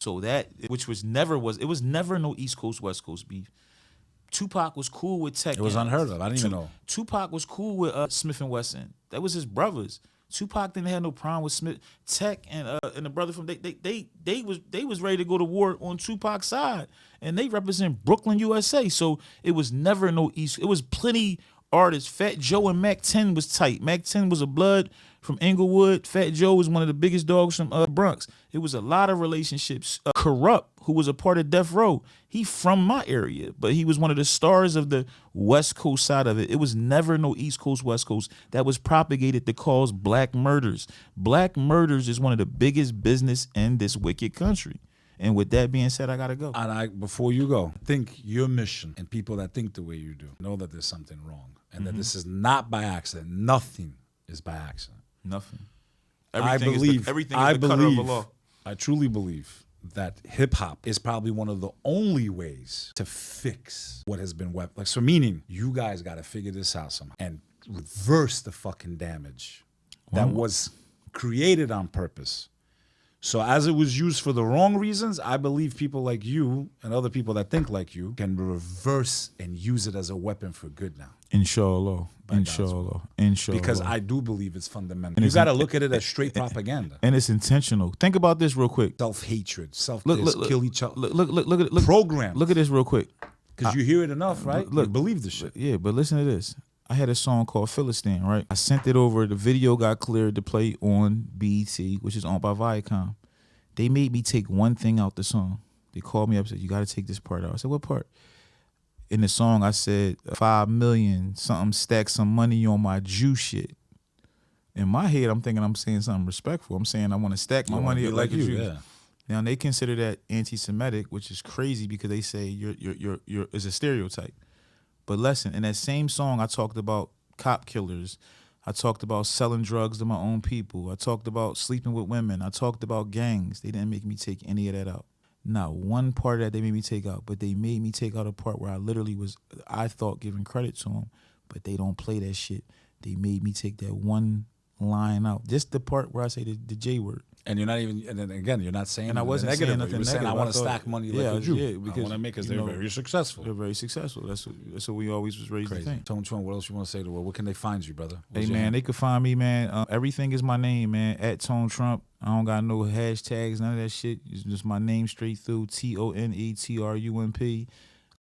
So that, which was never it was never no East Coast West Coast beef. Tupac was cool with Tech. It was unheard of. I didn't even know. Tupac was cool with Smith and Wesson. That was his brothers. Tupac didn't have no problem with Smith, Tech, and the brother from they was ready to go to war on Tupac's side, and they represent Brooklyn, USA. So it was never no East. It was plenty artists. Fat Joe and Mac 10 was tight. Mac 10 was a blood from Inglewood. Fat Joe was one of the biggest dogs from Bronx. It was a lot of relationships. Corrupt, who was a part of Death Row, he from my area, but he was one of the stars of the West Coast side of it. It was never no East Coast, West Coast that was propagated to cause black murders. Black murders is one of the biggest business in this wicked country. And with that being said, I gotta go. And before you go, think your mission, and people that think the way you do know that there's something wrong, and that this is not by accident. Nothing is by accident. Nothing. Everything is the cutter of the law. I truly believe that hip hop is probably one of the only ways to fix what has been wept. Like, so meaning you guys got to figure this out somehow and reverse the fucking damage that was created on purpose. So as it was used for the wrong reasons, I believe people like you and other people that think like you can reverse and use it as a weapon for good now. Inshallah. Inshallah. Inshallah. Because I do believe it's fundamental. You got to look at it as straight propaganda. And it's intentional. Think about this real quick. Self-hatred, kill each other. Look, program. Look at this real quick. Because you hear it enough, right? Look, you believe the shit. Yeah, but listen to this. I had a song called Philistine, right? I sent it over. The video got cleared to play on BET, which is owned by Viacom. They made me take one thing out the song. They called me up and said, you got to take this part out. I said, what part? In the song, I said, 5 million, something, stack some money on my Jew shit. In my head, I'm thinking I'm saying something respectful. I'm saying I want to stack my money like you. Yeah. Now, they consider that anti-Semitic, which is crazy because they say you're is a stereotype. But listen, in that same song, I talked about cop killers. I talked about selling drugs to my own people. I talked about sleeping with women. I talked about gangs. They didn't make me take any of that out. Not one part of that they made me take out, but they made me take out a part where I literally was, I thought, giving credit to them, but they don't play that shit. They made me take that one line out. Just the part where I say the J word. And you're not even, and then again, you're not saying and I wasn't saying nothing negative. Saying, I want to stack money like a Jew. Yeah, because I want to make us, they're very successful. They're very successful. That's what we always was raised to think. Tone Trump, what else you want to say to the world? Where can they find you, brother? Hey, man, they could find me, man. Everything is my name, man. At Tone Trump. I don't got no hashtags, none of that shit. It's just my name straight through. TONETRUMP.